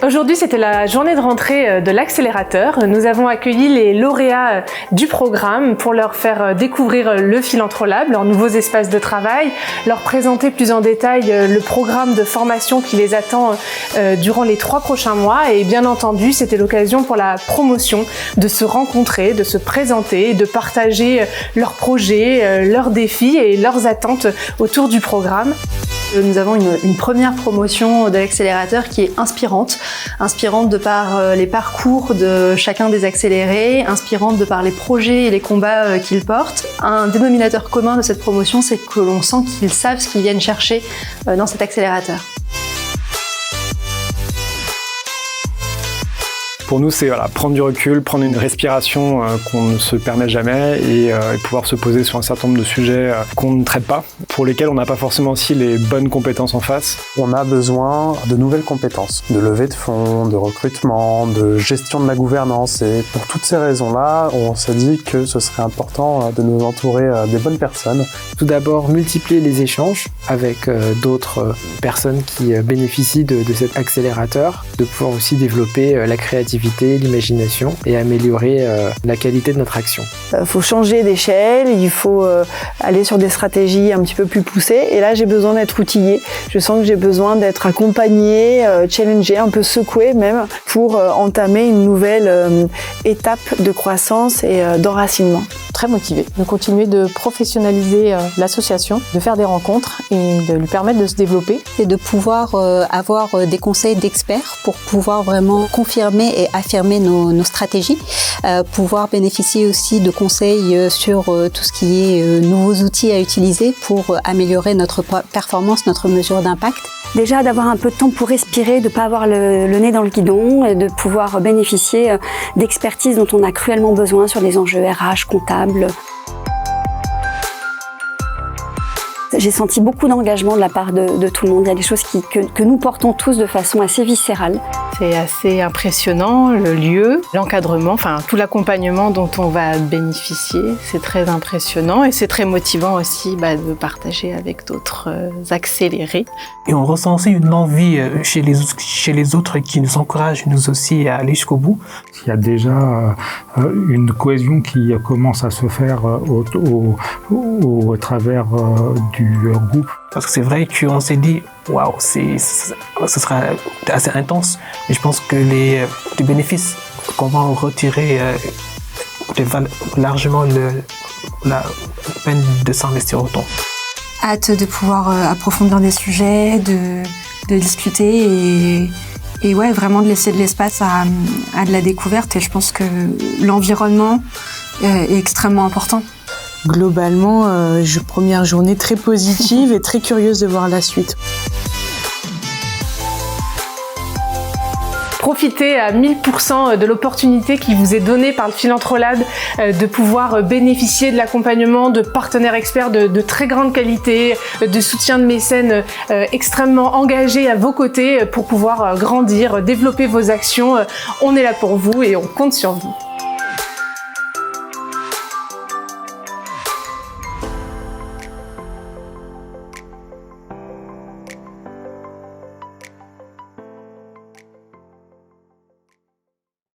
Aujourd'hui, c'était la journée de rentrée de l'accélérateur. Nous avons accueilli les lauréats du programme pour leur faire découvrir le Philantrolab, leurs nouveaux espaces de travail, leur présenter plus en détail le programme de formation qui les attend durant les 3 prochains mois. Et bien entendu, c'était l'occasion pour la promotion de se rencontrer, de se présenter, de partager leurs projets, leurs défis et leurs attentes autour du programme. Nous avons une première promotion de l'accélérateur qui est inspirante de par les parcours de chacun des accélérés, inspirante de par les projets et les combats qu'ils portent. Un dénominateur commun de cette promotion, c'est que l'on sent qu'ils savent ce qu'ils viennent chercher dans cet accélérateur. Pour nous, c'est prendre du recul, prendre une respiration qu'on ne se permet jamais et pouvoir se poser sur un certain nombre de sujets qu'on ne traite pas, pour lesquels on n'a pas forcément aussi les bonnes compétences en face. On a besoin de nouvelles compétences, de levée de fonds, de recrutement, de gestion de la gouvernance. Et pour toutes ces raisons-là, on s'est dit que ce serait important de nous entourer des bonnes personnes. Tout d'abord, multiplier les échanges avec d'autres personnes qui bénéficient de cet accélérateur, de pouvoir aussi développer la créativité, l'imagination et améliorer la qualité de notre action. Il faut changer d'échelle, il faut aller sur des stratégies un petit peu plus poussées et là j'ai besoin d'être outillée, je sens que j'ai besoin d'être accompagnée, challengée, un peu secouée même pour entamer une nouvelle étape de croissance et d'enracinement. Très motivée de continuer de professionnaliser l'association, de faire des rencontres et de lui permettre de se développer. Et de pouvoir avoir des conseils d'experts pour pouvoir vraiment confirmer et affirmer nos stratégies, pouvoir bénéficier aussi de conseils sur tout ce qui est nouveaux outils à utiliser pour améliorer notre performance, notre mesure d'impact. Déjà d'avoir un peu de temps pour respirer, de ne pas avoir le nez dans le guidon et de pouvoir bénéficier d'expertise dont on a cruellement besoin sur les enjeux RH, comptables. J'ai senti beaucoup d'engagement de la part de tout le monde. Il y a des choses que nous portons tous de façon assez viscérale. C'est assez impressionnant, le lieu, l'encadrement, tout l'accompagnement dont on va bénéficier. C'est très impressionnant et c'est très motivant aussi de partager avec d'autres accélérés. Et on ressent aussi une envie chez les autres qui nous encouragent, nous aussi, à aller jusqu'au bout. Il y a déjà une cohésion qui commence à se faire au travers du groupe. Parce que c'est vrai qu'on s'est dit, waouh, ce sera assez intense, mais je pense que les bénéfices qu'on va en retirer valent largement la peine de s'investir autant. Hâte de pouvoir approfondir des sujets, de discuter et ouais, vraiment de laisser de l'espace à de la découverte. Et je pense que l'environnement est extrêmement important. Globalement, première journée très positive et très curieuse de voir la suite. Profitez à 1000% de l'opportunité qui vous est donnée par le Philantrolab de pouvoir bénéficier de l'accompagnement de partenaires experts de très grande qualité, de soutien de mécènes extrêmement engagés à vos côtés pour pouvoir grandir, développer vos actions. On est là pour vous et on compte sur vous.